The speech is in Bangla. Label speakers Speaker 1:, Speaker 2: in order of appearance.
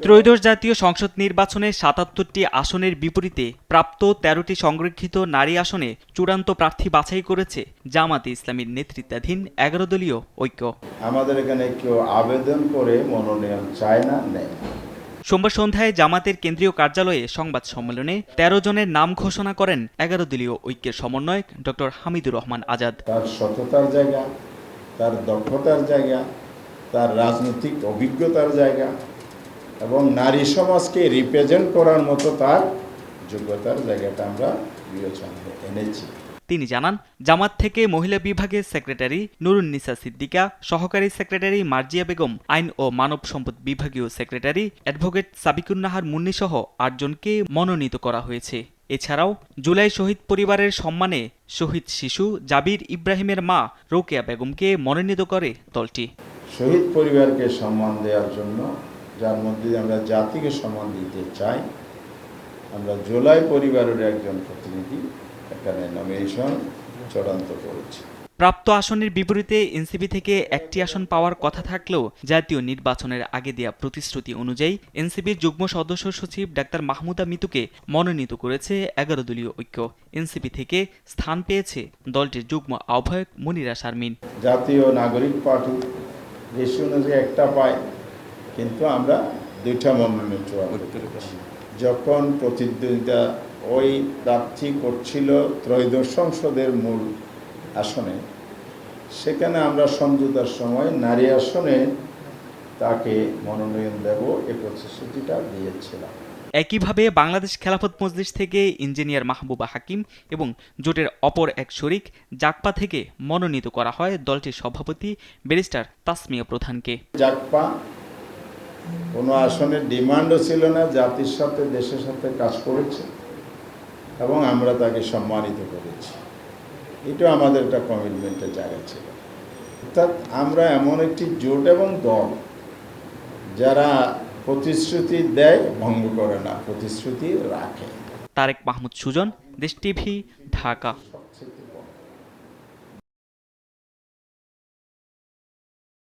Speaker 1: ত্রয়োদশ জাতীয় সংসদ নির্বাচনে ৭৭টি আসনের বিপরীতে প্রাপ্ত ১৩টি সংরক্ষিত নারী আসনে চূড়ান্ত প্রার্থী বাছাই করেছে জামাতে ইসলামীর নেতৃত্বাধীন ১১ দলীয় ঐক্য।
Speaker 2: আমাদের এখানে কেউ আবেদন করে মনোনয়ন চায় না, নেয়।
Speaker 1: সোমবার সন্ধ্যায় জামাতের কেন্দ্রীয় কার্যালয়ে সংবাদ সম্মেলনে ১৩ জনের নাম ঘোষণা করেন ১১ দলীয় ঐক্যের সমন্বয়ক ডক্টর হামিদুর রহমান আজাদ।
Speaker 2: তার সততার জায়গা, তার দক্ষতার জায়গা, তার রাজনৈতিক অভিজ্ঞতার জায়গা এবং নারী সমাজকে রিপ্রেজেন্ট করার মতো তার যোগ্যতার জায়গাটা আমরা বিবেচনায় এনেছি।
Speaker 1: তিনি জানান, জামাত থেকে মহিলা বিভাগের সেক্রেটারি নুরুন্নিসা সিদ্দিকা, সহকারী সেক্রেটারি মার্জিয়া বেগম, আইন ও মানব সম্পদ বিভাগীয় সেক্রেটারি অ্যাডভোকেট সাবিকুন্নাহার মুন্নিসহ ৮ জনকে মনোনীত করা হয়েছে। এছাড়াও জুলাই শহীদ পরিবারের সম্মানে শহীদ শিশু জাবির ইব্রাহিমের মা রোকেয়া বেগমকে মনোনীত করে দলটি।
Speaker 2: শহীদ পরিবারকে সম্মান দেওয়ার জন্য, যার মধ্যে আমরা জাতিকে সম্মান দিতে চাই, আমরা জুলাই পরিবারের একজন প্রতিনিধি এখানে নমিনেশন চূড়ান্ত করেছি।
Speaker 1: প্রাপ্ত আসনের বিপরীতে এনসিপি থেকে একটি আসন পাওয়ার কথা থাকলেও জাতীয় নির্বাচনের আগে দেয়া প্রতিশ্রুতি অনুযায়ী এনসিপির যুগ্ম সদস্য সচিব ডাক্তার মাহমুদা মিতুকে মনোনীত করেছে ১১ দলীয় ঐক্য। এনসিপি থেকে স্থান পেয়েছে দলটির যুগ্ম আহ্বায়ক মনিরা শারমিন।
Speaker 2: জাতীয় নাগরিক পার্টি রেশি অনুযায়ী একটা পায়, কিন্তু আমরা ২টা মনোনয়ন চূড়ান্ত করেছি। যখন প্রতিদ্বন্দ্বিতা ওই প্রার্থী করছিল ত্রয়োদশ সংসদের মূল আসনে, সেখানে আমরা সমঝোতার সময় নারী আসনে তাকে মনোনয়ন দেব এই প্রতিশ্রুতিটা দিয়েছিলাম।
Speaker 1: একইভাবে বাংলাদেশ খেলাফত মজলিস থেকে ইঞ্জিনিয়ার মাহবুবা হাকিম এবং জোটের অপর এক শরিক জাকপা থেকে মনোনীত করা হয় দলটির সভাপতি ব্যারিস্টার তাসমিয়া প্রধানকে।
Speaker 2: জাকপা কোনো আসনের ডিমান্ডও ছিল না, জাতির সাথে দেশের সাথে কাজ করেছে এবং আমরা তাকে সম্মানিত করেছি। এটা আমাদের একটা কমিটমেন্টের জায়গা ছিল। অর্থাৎ আমরা এমন একটি জোট এবং দল যারা প্রতিশ্রুতি দেয়, ভঙ্গ করে না, প্রতিশ্রুতি রাখে।
Speaker 1: তারেক মাহমুদ সুজন, দেশ টিভি, ঢাকা।